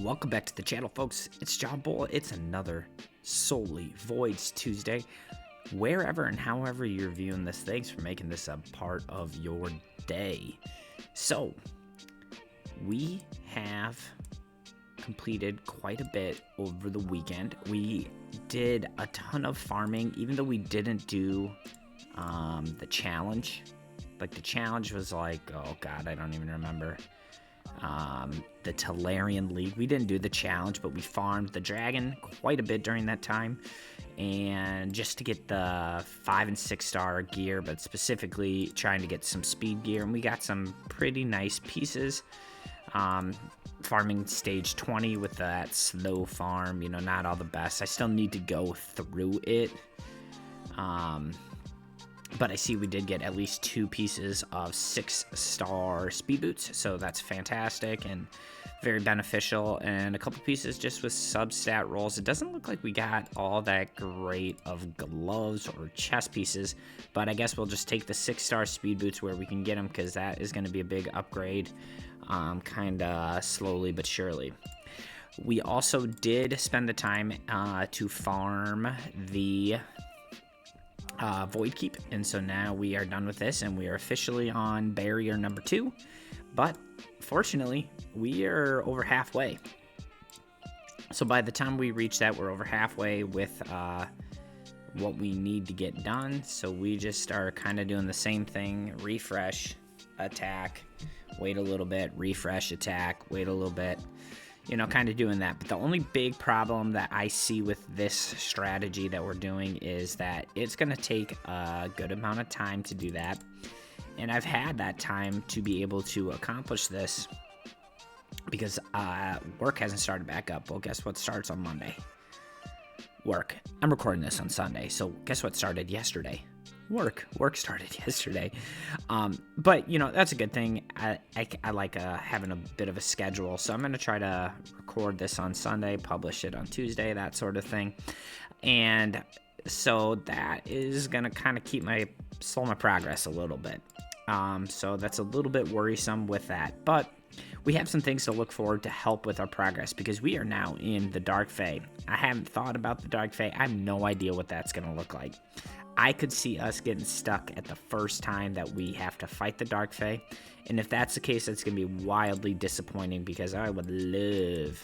Welcome back to the channel, folks. It's John Bull. It's another Solely Voids Tuesday. Wherever and however you're viewing this, thanks for making this a part of your day. So, we have completed quite a bit over the weekend. We did a ton of farming, even though we didn't do the challenge. Like, the challenge was like, oh god, I don't even remember. The Talarian League. We didn't do the challenge, but we farmed the dragon quite a bit during that time, and just to get the 5 and 6 star gear, but specifically trying to get some speed gear, and we got some pretty nice pieces. Farming stage 20 with that slow farm, you know, not all the best. I still need to go through it. But I see we did get at least 2 pieces of 6 star speed boots, so that's fantastic and very beneficial, and a couple pieces just with sub-stat rolls. It doesn't look like we got all that great of gloves or chest pieces, but I guess we'll just take the 6 star speed boots where we can get them, because that is going to be a big upgrade, kind of slowly but surely. We also did spend the time to farm the Void Keep, and so now we are done with this and we are officially on barrier number 2, but fortunately we are over halfway. So by the time we reach that, we're over halfway with what we need to get done. So we just are kind of doing the same thing: refresh, attack, wait a little bit, refresh, attack, wait a little bit, you know, kind of doing that. But the only big problem that I see with this strategy that we're doing is that it's going to take a good amount of time to do that. And I've had that time to be able to accomplish this because work hasn't started back up. Well, guess what starts on Monday? Work. I'm recording this on Sunday, so guess what started yesterday? Work started yesterday. But you know, that's a good thing. I like having a bit of a schedule, so I'm gonna try to record this on Sunday, publish it on Tuesday, that sort of thing. And so that is gonna kind of keep slow my progress a little bit. So that's a little bit worrisome with that, but we have some things to look forward to help with our progress, because we are now in the Dark Fae. I haven't thought about the Dark Fae. I have no idea what that's gonna look like. I could see us getting stuck at the first time that we have to fight the Dark Fae. And if that's the case, it's going to be wildly disappointing, because I would love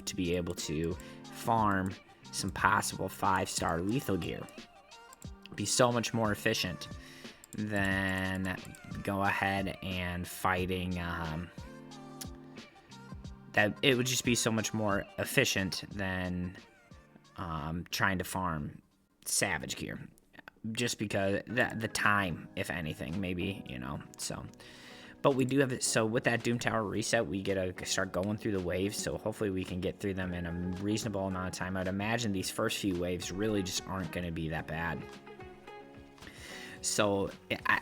to be able to farm some possible 5-star lethal gear. Be so much more efficient than go ahead and fighting. That it would just be so much more efficient than trying to farm savage gear, just because the time, if anything, maybe, you know. So but we do have it. So with that Doom Tower reset, we get to start going through the waves, so hopefully we can get through them in a reasonable amount of time. I'd imagine these first few waves really just aren't going to be that bad. So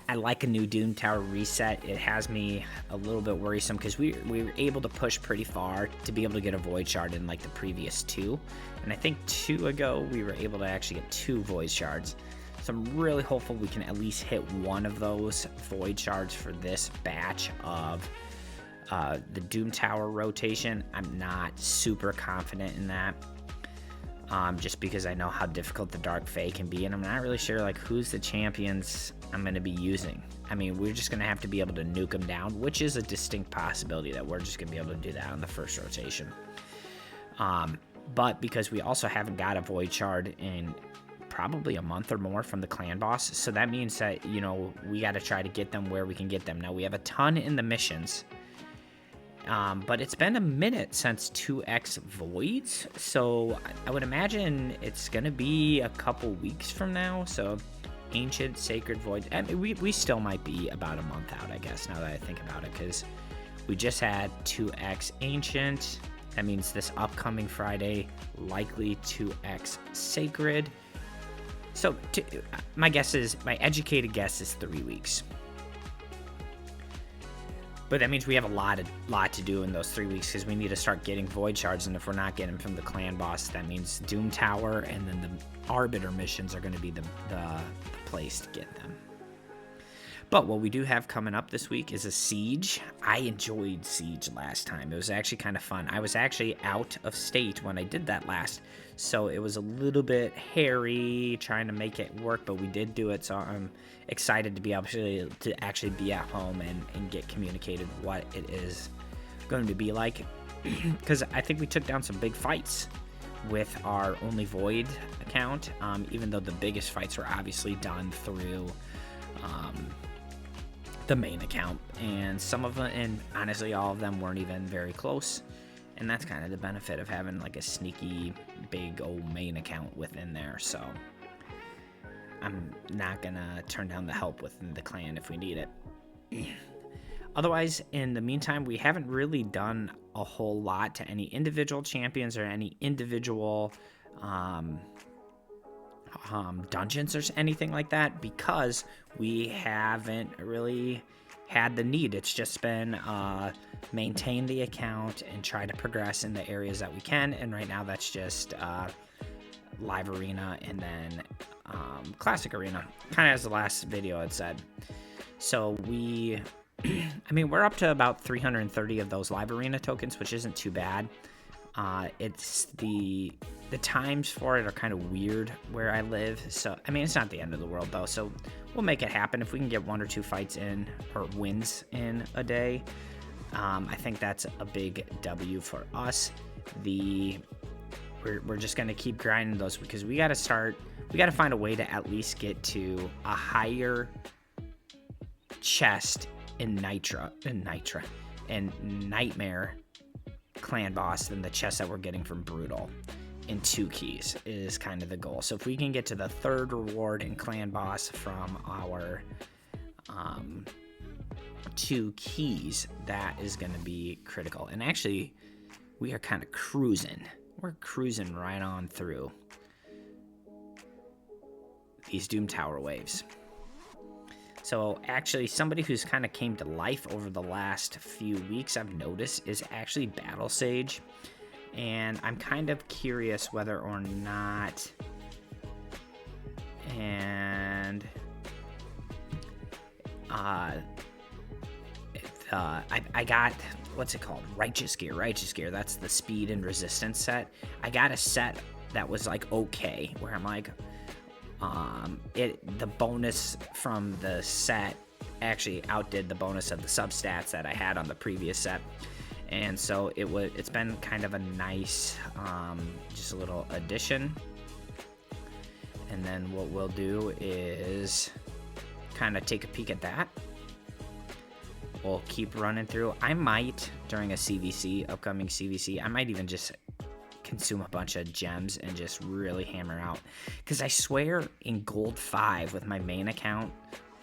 I like a new Doom Tower reset. It has me a little bit worrisome, because we were able to push pretty far to be able to get a Void Shard in like the previous 2. And I think 2 ago we were able to actually get 2 Void Shards. So I'm really hopeful we can at least hit one of those Void Shards for this batch of the Doom Tower rotation. I'm not super confident in that. Just because I know how difficult the Dark Fae can be, and I'm not really sure like who's the champions I'm going to be using. I mean, we're just going to have to be able to nuke them down, which is a distinct possibility that we're just going to be able to do that on the first rotation. But because we also haven't got a Void Shard in probably a month or more from the clan boss, so that means that, you know, we got to try to get them where we can get them. Now, we have a ton in the missions. But it's been a minute since 2x Voids, so I would imagine it's going to be a couple weeks from now. So Ancient, Sacred, Void, I mean, we still might be about a month out, I guess, now that I think about it, because we just had 2x Ancient. That means this upcoming Friday, likely 2x Sacred. So my educated guess is 3 weeks. But that means we have a lot to do in those 3 weeks, because we need to start getting Void Shards, and if we're not getting them from the clan boss, that means Doom Tower and then the Arbiter missions are going to be the place to get them. But what we do have coming up this week is a siege. I enjoyed siege last time. It was actually kind of fun. I was actually out of state when I did that last, so it was a little bit hairy trying to make it work, but we did do it, so I'm excited to be able to actually be at home and get communicated what it is going to be like, because I think we took down some big fights with our Only Void account, even though the biggest fights were obviously done through the main account, and some of them, and honestly all of them, weren't even very close, and that's kind of the benefit of having like a sneaky big old main account within there. So I'm not gonna turn down the help within the clan if we need it. Otherwise, in the meantime, we haven't really done a whole lot to any individual champions or any individual dungeons or anything like that, because we haven't really had the need. It's just been maintain the account and try to progress in the areas that we can, and right now that's just live arena and then classic arena, kind of as the last video had said. So we I mean, we're up to about 330 of those live arena tokens, which isn't too bad. It's the times for it are kind of weird where I live, so I mean, it's not the end of the world though, so we'll make it happen. If we can get 1 or 2 fights in, or wins in a day, I think that's a big W for us. We're just gonna keep grinding those, because we gotta find a way to at least get to a higher chest in Nightmare clan boss than the chest that we're getting from Brutal in 2 keys is kind of the goal. So if we can get to the 3rd reward in clan boss from our 2 keys, that is going to be critical. And actually, we are kind of cruising. We're cruising right on through these Doom Tower waves. So actually, somebody who's kind of came to life over the last few weeks, I've noticed, is actually Battle Sage. And I'm kind of curious whether or not, and I got, what's it called? Righteous Gear. That's the speed and resistance set. I got a set that was like okay, where I'm like, the bonus from the set actually outdid the bonus of the substats that I had on the previous set, and so it's been kind of a nice just a little addition. And then what we'll do is kind of take a peek at that. We'll keep running through. I might, during a upcoming CVC, I might even just consume a bunch of gems and just really hammer out, because I swear in gold 5 with my main account,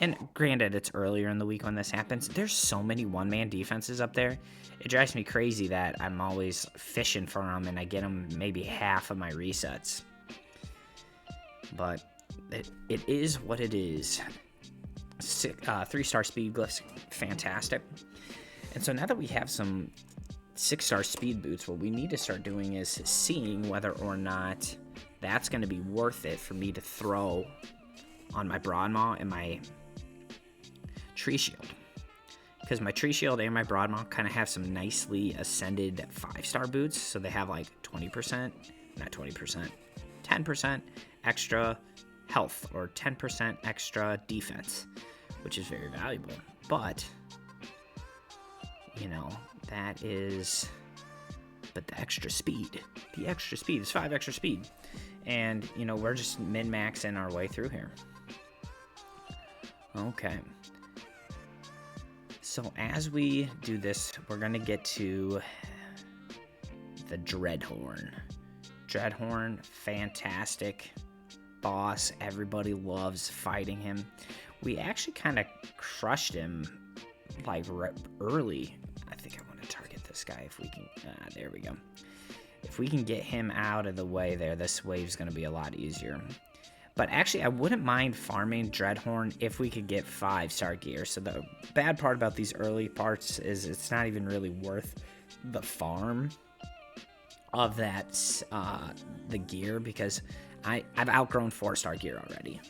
and granted it's earlier in the week when this happens, there's so many one-man defenses up there, it drives me crazy that I'm always fishing for them and I get them maybe half of my resets. But it is what it is. 3-star speed glyphs, fantastic. And so now that we have some 6-star speed boots, what we need to start doing is seeing whether or not that's going to be worth it for me to throw on my Broadmaw and my Tree Shield, because my Tree Shield and my Broadmaw kind of have some nicely ascended 5-star boots, so they have like 10% extra health or 10% extra defense, which is very valuable. But you know, that is, but the extra speed is 5 extra speed, and you know, we're just min-maxing our way through here. Okay, so as we do this, we're gonna get to the Dreadhorn. Fantastic boss, everybody loves fighting him. We actually kind of crushed him like early. I think I want to target this guy if we can. There we go. If we can get him out of the way there, this wave's going to be a lot easier. But actually, I wouldn't mind farming Dreadhorn if we could get 5-star gear. So the bad part about these early parts is it's not even really worth the farm of that the gear, because I've outgrown 4-star gear already.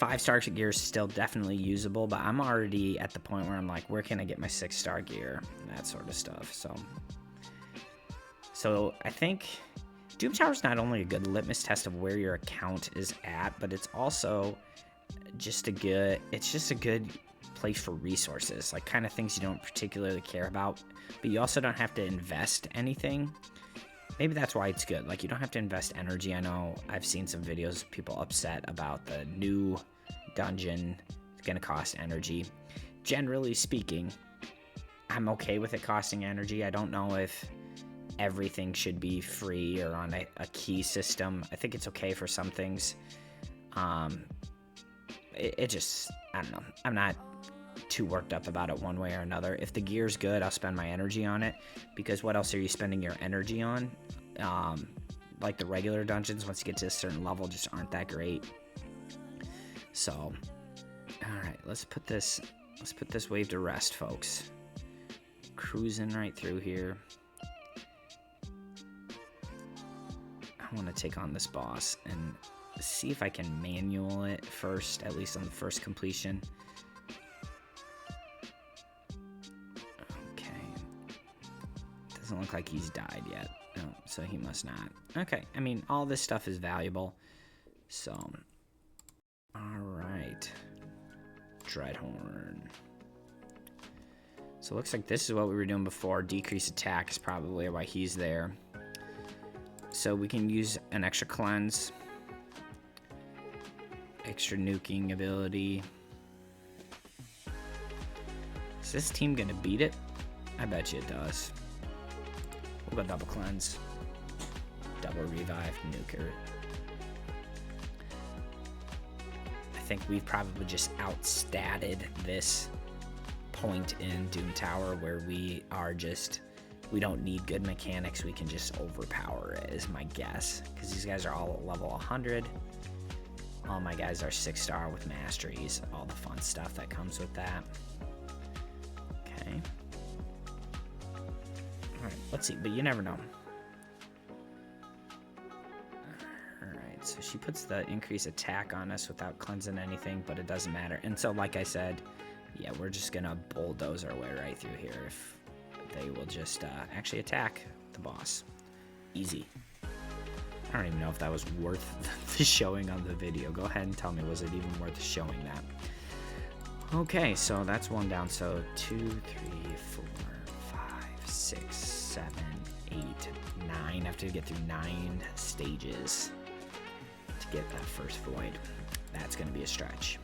5-star gear is still definitely usable, but I'm already at the point where I'm like, where can I get my 6-star gear? That sort of stuff. So I think Doom Tower is not only a good litmus test of where your account is at, but it's also just a good place for resources, like kind of things you don't particularly care about, but you also don't have to invest anything. Maybe that's why it's good. Like, you don't have to invest energy. I know I've seen some videos of people upset about the new dungeon. It's going to cost energy. Generally speaking, I'm okay with it costing energy. I don't know if everything should be free or on a key system. I think it's okay for some things. It just, I don't know. I'm not too worked up about it one way or another. If the gear's good, I'll spend my energy on it, because what else are you spending your energy on? Like the regular dungeons, once you get to a certain level, just aren't that great. So, all right, let's put this wave to rest, folks. Cruising right through here. I want to take on this boss and see if I can manual it first, at least on the first completion. Doesn't look like he's died yet. Oh, so he must not. Okay, I mean, all this stuff is valuable. So, alright. Dreadhorn. So it looks like this is what we were doing before. Decrease attack is probably why he's there. So we can use an extra cleanse. Extra nuking ability. Is this team gonna beat it? I bet you it does. We'll go double cleanse, double revive, nuker. I think we've probably just outstatted this point in Doom Tower where we don't need good mechanics. We can just overpower it, is my guess. Because these guys are all at level 100. All my guys are 6-star with masteries, all the fun stuff that comes with that. Okay. Alright, let's see, but you never know. Alright, so she puts the increased attack on us without cleansing anything, but it doesn't matter. And so, like I said, yeah, we're just gonna bulldoze our way right through here if they will just actually attack the boss. Easy. I don't even know if that was worth the showing on the video. Go ahead and tell me, was it even worth showing that? Okay, so that's one down. So 2, 3, 4, 5, 6, 7, 8, 9. I have to get through 9 stages to get that first void. That's going to be a stretch.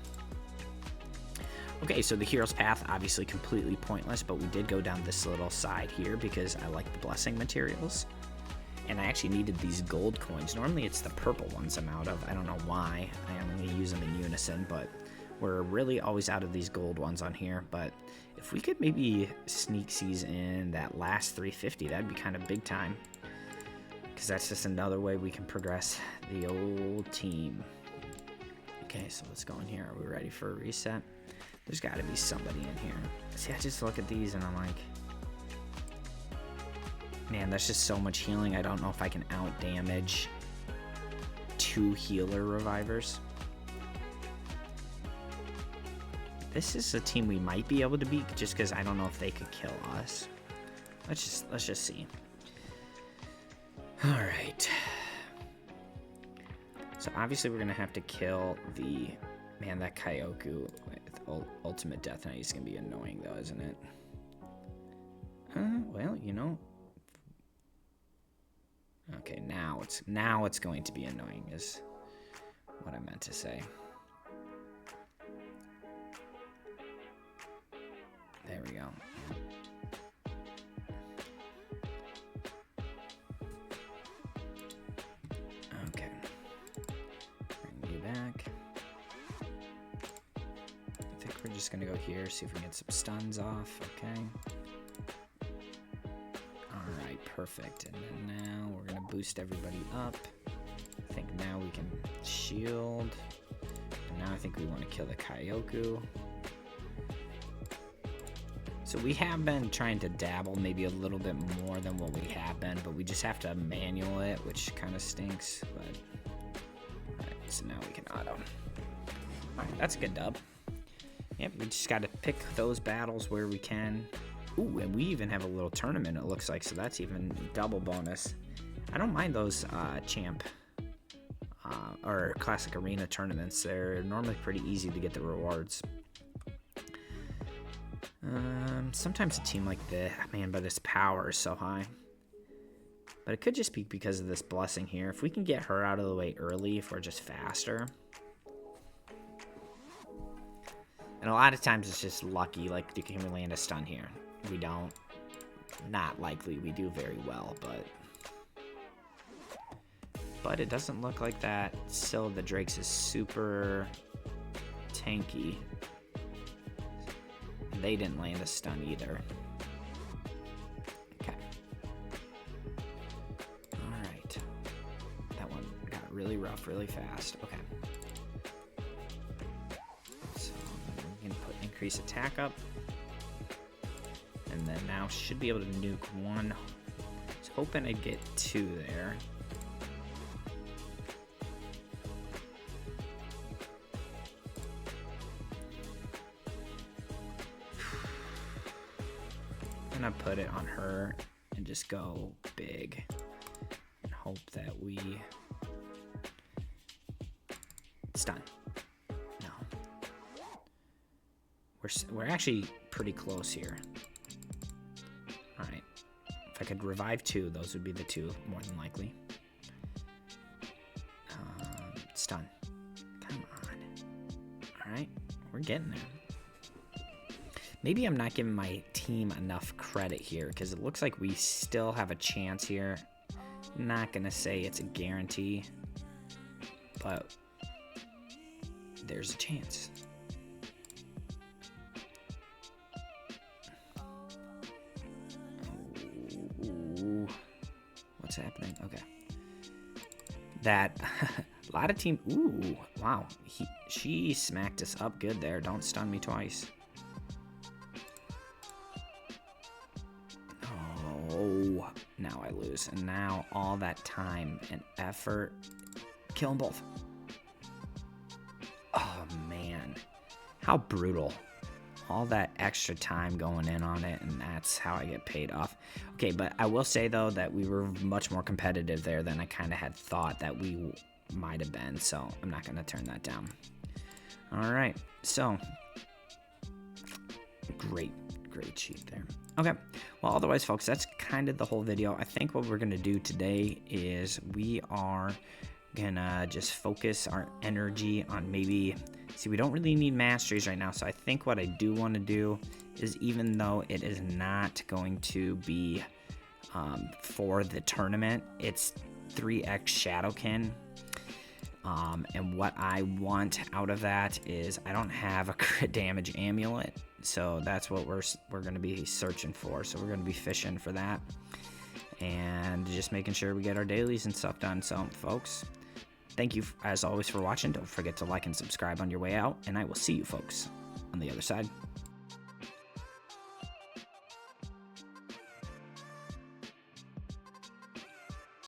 Okay, so the hero's path, obviously completely pointless, but we did go down this little side here because I like the blessing materials. And I actually needed these gold coins. Normally it's the purple ones I'm out of. I don't know why. I only use them in unison, but we're really always out of these gold ones on here. But if we could maybe sneak these in that last 350, that'd be kind of big time. Because that's just another way we can progress the old team. Okay, so let's go in here. Are we ready for a reset? There's got to be somebody in here. See, I just look at these and I'm like, man, that's just so much healing. I don't know if I can out-damage 2 healer revivers. This is a team we might be able to beat just because I don't know if they could kill us. Let's just see. All right. So obviously we're gonna have to kill the man. That Kyoku with ultimate death knight is gonna be annoying though, isn't it? Well, you know. Okay, now it's going to be annoying is what I meant to say. There we go. Okay. Bring you back. I think we're just gonna go here, see if we can get some stuns off, okay? Alright, perfect. And then now we're gonna boost everybody up. I think now we can shield. And now I think we want to kill the Kyoku. So we have been trying to dabble maybe a little bit more than what we have been, but we just have to manual it, which kind of stinks. But alright, so now we can auto. Alright, that's a good dub. Yep, we just got to pick those battles where we can. Ooh, and we even have a little tournament, it looks like, so that's even double bonus. I don't mind those champ or classic arena tournaments. They're normally pretty easy to get the rewards. Sometimes a team like this, man, but its power is so high. But it could just be because of this blessing here. If we can get her out of the way early, if we're just faster. And a lot of times it's just lucky, like, can we land a stun here? We don't. Not likely. We do very well, but it doesn't look like that. Still, the Drakes is super tanky. They didn't land a stun either. Okay. Alright. That one got really rough really fast. Okay. So we can increase attack up. And then now should be able to nuke one. I was hoping I'd get two there. I'm gonna put it on her and just go big and hope that we stun. No, we're actually pretty close here. All right, if I could revive two, those would be the two more than likely. Stun. Come on. All right, we're getting there. Maybe I'm not giving my team enough credit here because it looks like we still have a chance here. Not gonna say it's a guarantee, but there's a chance. Ooh. What's happening? Okay. That a lot of team. Ooh, wow. She smacked us up good there. Don't stun me twice. Oh, now I lose. And now all that time and effort. Kill them both. Oh, man. How brutal. All that extra time going in on it, and that's how I get paid off. Okay, but I will say, though, that we were much more competitive there than I kind of had thought that we might have been, so I'm not going to turn that down. All right, so great sheet there. Okay, well, otherwise, folks, that's kind of the whole video. I think what we're going to do today is we are going to just focus our energy on maybe... See, we don't really need masteries right now, so I think what I do want to do is, even though it is not going to be for the tournament, it's 3x Shadowkin. And what I want out of that is I don't have a crit damage amulet, so that's what we're going to be searching for. So we're going to be fishing for that and just making sure we get our dailies and stuff done. So, folks, thank you, as always, for watching. Don't forget to like and subscribe on your way out, and I will see you folks on the other side.